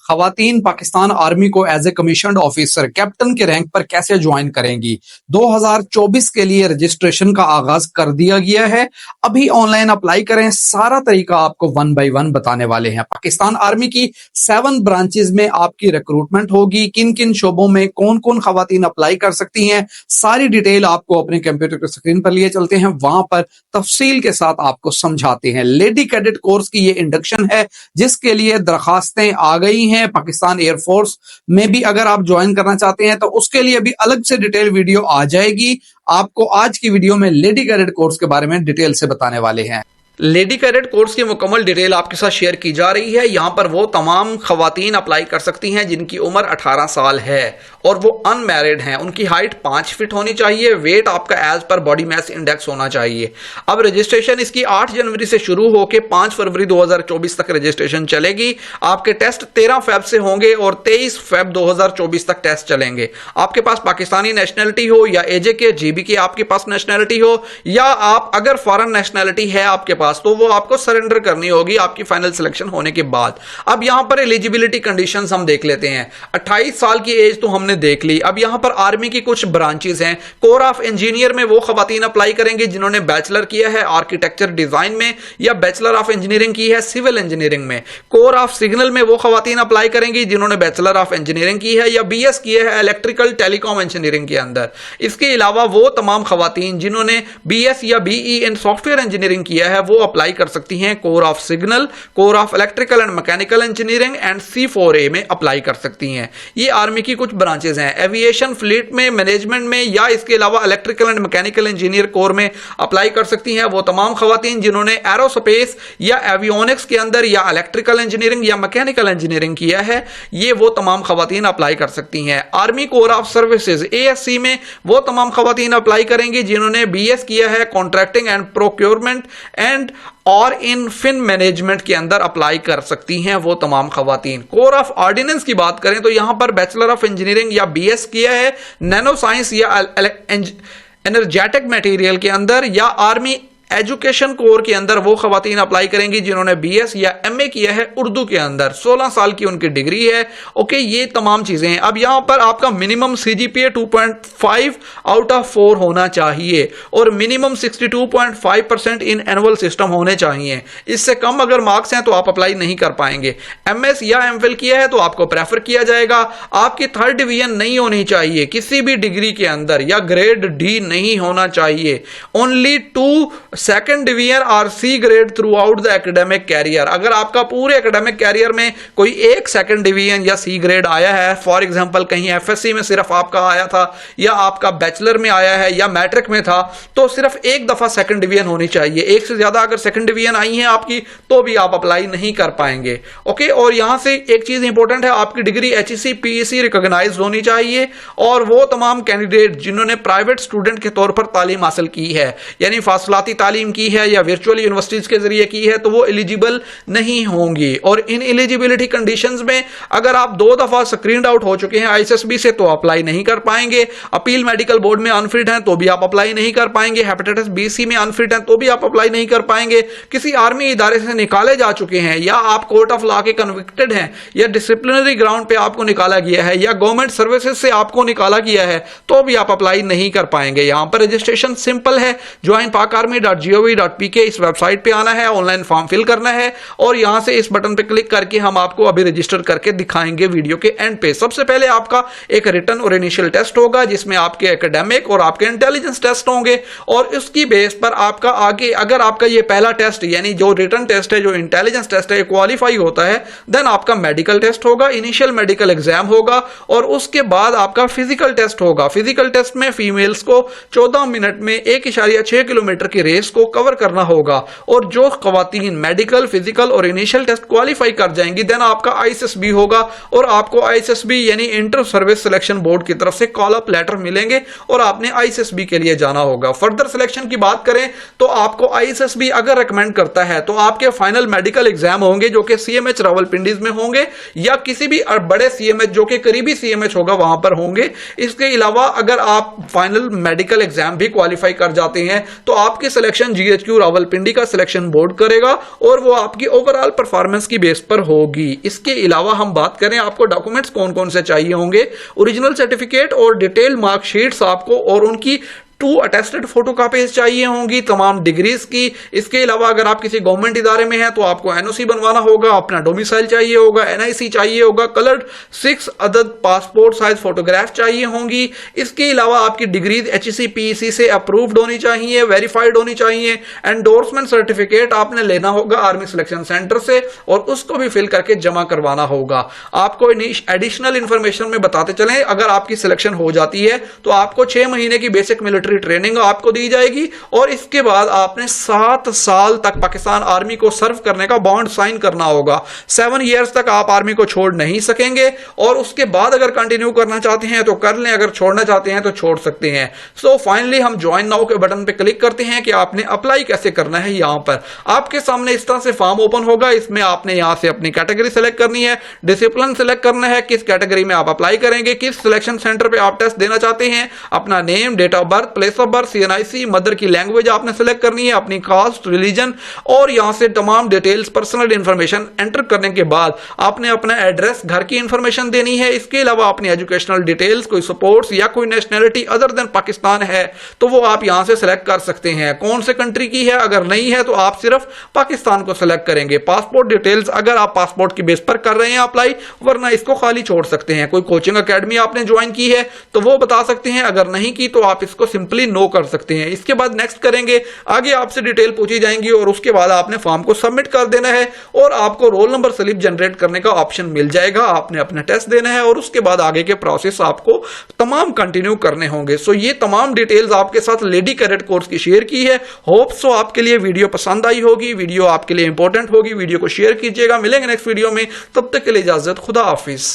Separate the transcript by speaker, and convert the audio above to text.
Speaker 1: खवातीन पाकिस्तान आर्मी को as a commissioned officer captain के रैंक पर कैसे ज्वाइन करेंगी। 2024 के लिए रजिस्ट्रेशन का आगाज कर दिया गया है। अभी ऑनलाइन अप्लाई करें, सारा तरीका आपको 1 बाय 1 बताने वाले हैं। पाकिस्तान आर्मी की 7 ब्रांचेस में आपकी रिक्रूटमेंट होगी। किन किन शोबों में कौन कौन खवातीन अप्लाई कर सकती हैं, सारी डिटेल आपको अपने कंप्यूटर की स्क्रीन पर लिए चलते हैं, वहां पर तफसील के साथ आपको समझाते हैं। लेडी कैडेट कोर्स की ये इंडक्शन है जिसके लिए दरखास्तें आ गई हैं। पाकिस्तान एयरफोर्स में भी अगर आप ज्वाइन करना चाहते हैं तो उसके लिए भी अलग से डिटेल वीडियो आ जाएगी। आपको आज की वीडियो में लेडी कैडेट कोर्स के बारे में डिटेल से बताने वाले हैं। लेडी कैडेट कोर्स की मुकम्मल डिटेल आपके साथ शेयर की जा रही है। यहां पर वो तमाम खवातीन अप्लाई कर सकती हैं जिनकी उम्र 18 साल है और वो अनमैरिड हैं। उनकी हाइट 5 फीट होनी चाहिए। वेट आपका as per body mass index होना चाहिए। अब रजिस्ट्रेशन इसकी 8 जनवरी से शुरू होकर 5 फरवरी 2024 तक रजिस्ट्रेशन चलेगी। आपके टेस्ट 13 फेब से होंगे और 23 फेब 2024 तक टेस्ट चलेंगे। आपके पास पाकिस्तानी नेशनैलिटी हो या एजे के जीबी के आपके पास नेशनैलिटी हो, या आप अगर फॉरेन नेशनैलिटी है आपके पास, तो वो आपको सरेंडर करनी होगी आपकी फाइनल सिलेक्शन होने के बाद। अब यहां पर एलिजिबिलिटी कंडीशंस हम देख लेते हैं। 28 साल की एज तो हमने देख ली। अब यहां पर आर्मी की कुछ ब्रांचेस हैं। कोर ऑफ इंजीनियर में वो खवातीन अप्लाई करेंगे जिन्होंने बैचलर किया है आर्किटेक्चर डिजाइन में या बैचलर ऑफ इंजीनियरिंग की है सिविल इंजीनियरिंग में। कोर ऑफ सिग्नल में वो खवातीन अप्लाई करेंगी जिन्होंने बैचलर ऑफ इंजीनियरिंग की है या बीएस किया है इलेक्ट्रिकल टेलीकॉम इंजीनियरिंग के अंदर। इसके अलावा वो तमाम खवातीन जिन्होंने बीएस या बीई इन सॉफ्टवेयर इंजीनियरिंग किया है वो अप्लाई कर सकती हैं core of signal, core of electrical and mechanical engineering and C4A में अप्लाई कर सकती हैं। ये आर्मी की कुछ ब्रांचेस हैं। एविएशन फ्लीट में, मैनेजमेंट में या इसके अलावा electrical and mechanical engineer core में अप्लाई कर सकती हैं वो तमाम खवातीन जिन्होंने एरोस्पेस या एवियोनिक्स के अंदर या इलेक्ट्रिकल इंजीनियरिंग या मैकेनिकल इंजीनियरिंग किया है। ये वो तमाम खवातीन अप्लाई कर सकती हैं। Army core of services ASC में वो तमाम खवातीन अप्लाई करेंगी जिन्होंने BS किया है कॉन्ट्रैक्टिंग एंड प्रोक्योरमेंट एंड और इन फिन मैनेजमेंट के अंदर अप्लाई कर सकती हैं वो तमाम खवातीन। कोर ऑफ ऑर्डिनेंस की बात करें तो यहां पर बैचलर ऑफ इंजीनियरिंग या BS किया है नैनो साइंस या एनर्जेटिक मटेरियल के अंदर या आर्मी एजुकेशन कोर के अंदर वो खवातीन अप्लाई करेंगी जिन्होंने BS या MA किया है उर्दू के अंदर। 16 साल की उनकी डिग्री है। ओके, ये तमाम चीजें हैं। अब यहां पर आपका मिनिमम CGPA 2.5 आउट ऑफ 4 होना चाहिए और मिनिमम 62.5% इन एनुअल सिस्टम होने चाहिए। इससे कम अगर मार्क्स हैं तो आप अप्लाई नहीं कर पाएंगे। MS या MPhil किया है तो आपको प्रेफर किया जाएगा। आपकी 3rd डिवीजन नहीं होनी चाहिए किसी भी डिग्री के अंदर या ग्रेड D नहीं होना चाहिए। ओनली 2 सेकंड डिवीजन और C grade throughout the academic career. अगर आपका पूरे एकेडमिक कैरियर में कोई एक सेकंड डिवीजन या C ग्रेड आया है, फॉर एग्जांपल कहीं FSC में सिर्फ आपका आया था या आपका बैचलर में आया है या मैट्रिक में था, तो सिर्फ एक दफा सेकंड डिवीजन होनी चाहिए। एक से ज्यादा अगर सेकंड डिवीजन आई है आपकी तो भी आप अप्लाई नहीं कर पाएंगे। ओके, और यहां से एक चीज इंपॉर्टेंट है, आपकी डिग्री HEC PEC रिकॉग्नाइज्ड होनी चाहिए और वो तमाम कैंडिडेट जिन्होंने प्राइवेट स्टूडेंट के तौर पर तालीम हासिल की है यानी फासलाती तालीम की है या वर्चुअल यूनिवर्सिटीज के जरिए की है तो वो एलिजिबल नहीं होंगी। और इन एलिजिबिलिटी कंडीशंस में अगर आप 2 दफा स्क्रीन आउट हो चुके हैं ISSB से तो अप्लाई नहीं कर पाएंगे। अपील मेडिकल बोर्ड में अनफिट हैं तो भी आप अप्लाई नहीं कर पाएंगे। हेपेटाइटिस BC में अनफिट हैं तो भी आप अप्लाई नहीं कर पाएंगे। किसी आर्मी इदारे से निकाले जा चुके हैं या आप कोर्ट ऑफ लॉ के कन्विक्टेड हैं या डिसिप्लिनरी ग्राउंड पे आपको निकाला गया है या गवर्नमेंट सर्विसेज से आपको निकाला गया है तो भी आप अप्लाई नहीं कर पाएंगे। यहां पर रजिस्ट्रेशन सिंपल है। joinpakarmy.gov.pk इस वेबसाइट पे आना है, ऑनलाइन फॉर्म फिल करना है और यहां से इस बटन पे क्लिक करके हम आपको अभी रजिस्टर करके दिखाएंगे वीडियो के एंड पे। सबसे पहले आपका एक रिटन और इनिशियल टेस्ट होगा जिसमें आपके एकेडमिक और आपके इंटेलिजेंस टेस्ट होंगे और उसकी बेस पर आपका आगे अगर आपका ये पहला टेस्ट यानी जो रिटन टेस्ट है, जो इंटेलिजेंस टेस्ट है, क्वालिफाई होता है, देन आपका मेडिकल टेस्ट होगा, इनिशियल मेडिकल एग्जाम होगा और उसके बाद आपका फिजिकल टेस्ट होगा। फिजिकल टेस्ट में फीमेल्स को 14 मिनट में 1.6 किलोमीटर की रेस को कवर करना होगा और जो खवातीन मेडिकल, फिजिकल और इनिशियल टेस्ट क्वालिफाई कर जाएंगी देन आपका ISSB होगा और आपको ISSB यानी इंटर सर्विस सिलेक्शन बोर्ड की तरफ से कॉल अप लेटर मिलेंगे और आपने ISSB के लिए जाना होगा। फर्दर सिलेक्शन की बात करें तो आपको ISSB अगर रिकमेंड करता है तो आपके फाइनल मेडिकल एग्जाम होंगे जो कि CMH रावलपिंडीज में होंगे या किसी भी बड़े CMH जो कि करीबी CMH होगा वहां पर होंगे। इसके अलावा अगर आप फाइनल मेडिकल एग्जाम भी क्वालिफाई कर जाते हैं तो आपकी सिलेक्शन सिलेक्शन GHQ रावलपिंडी का सिलेक्शन बोर्ड करेगा और वो आपकी ओवरऑल परफॉर्मेंस की बेस पर होगी। इसके अलावा हम बात करें आपको डॉक्यूमेंट्स कौन कौन से चाहिए होंगे, ओरिजिनल सर्टिफिकेट और डिटेल मार्कशीट्स आपको और उनकी 2 अटेस्टेड फोटो कॉपीज चाहिए होंगी तमाम डिग्रीज की। इसके अलावा अगर आप किसी गवर्नमेंट इदारे में हैं तो आपको NOC बनवाना होगा, अपना डोमिसाइल चाहिए होगा, NIC चाहिए होगा, कलर्ड 6 अदद पासपोर्ट साइज फोटोग्राफ चाहिए होंगी। इसके अलावा आपकी डिग्रीज HEC PEC से अप्रूव्ड होनी चाहिए, वेरीफाइड होनी चाहिए। एंडोर्समेंट सर्टिफिकेट आपने लेना होगा आर्मी सिलेक्शन सेंटर से और उसको भी फिल करके जमा करवाना होगा। आपको एडिशनल इंफॉर्मेशन में बताते चलें, अगर आपकी सिलेक्शन हो जाती है तो आपको 6 महीने की बेसिक मिलिट्री ट्रेनिंग आपको दी जाएगी और इसके बाद आपने 7 साल तक पाकिस्तान आर्मी को सर्व करने का बॉन्ड साइन करना होगा। 7 इयर्स तक आप आर्मी को छोड़ नहीं सकेंगे और उसके बाद अगर कंटिन्यू करना चाहते हैं तो कर लें, अगर छोड़ना चाहते हैं तो छोड़ सकते हैं। सो फाइनली हम ज्वाइन नाउ के बटन पे क्लिक करते हैं कि आपने अप्लाई कैसे करना है। यहां पर आपके सामने इस तरह से फॉर्म ओपन होगा। इसमें आपने यहां से अपनी कैटेगरी सेलेक्ट करनी है, डिसिप्लिन सेलेक्ट करना है, किस कैटेगरी में आप अप्लाई करेंगे, किस सिलेक्शन सेंटर पे आप टेस्ट देना चाहते हैं, अपना name, date of birth, place of birth, CNIC, mother की लैंग्वेज आपने सेलेक्ट करनी है, अपनी कास्ट, रिलीजन और यहां से तमाम डिटेल्स, पर्सनल इंफॉर्मेशन एंटर करने के बाद आपने अपना एड्रेस, घर की इंफॉर्मेशन देनी है। इसके अलावा अपनी एजुकेशनल डिटेल्स, कोई सपोर्ट्स या कोई नेशनैलिटी अदर देन पाकिस्तान है तो वो आप यहां से सेलेक्ट कर सकते हैं। कौन से कंट्री की है, अगर नहीं है तो आप सिर्फ पाकिस्तान को सेलेक्ट करेंगे। पासपोर्ट डिटेल्स अगर आप पासपोर्ट की बेस पर कर रहे हैं अप्लाई, वरना इसको खाली छोड़ सकते हैं। कोई कोचिंग अकेडमी आपने ज्वाइन की है तो वो बता सकते हैं, अगर नहीं की तो आप इसको सिंपली नो कर सकते हैं। इसके बाद नेक्स्ट करेंगे, आगे आपसे डिटेल पूछी जाएंगी और उसके बाद आपने फॉर्म को सबमिट कर देना है और आपको रोल नंबर स्लिप जनरेट करने का ऑप्शन मिल जाएगा। आपने अपना टेस्ट देना है और उसके बाद आगे के प्रोसेस आपको तमाम कंटिन्यू करने होंगे। सो ये तमाम डिटेल्स आपके साथ लेडी कैडेट कोर्स की शेयर की है। होप सो आपके लिए वीडियो पसंद आई होगी, वीडियो आपके लिए इंपॉर्टेंट होगी। वीडियो को शेयर कीजिएगा। मिलेंगे नेक्स्ट वीडियो में, तब तक के लिए इजाजत, खुदा हाफिज।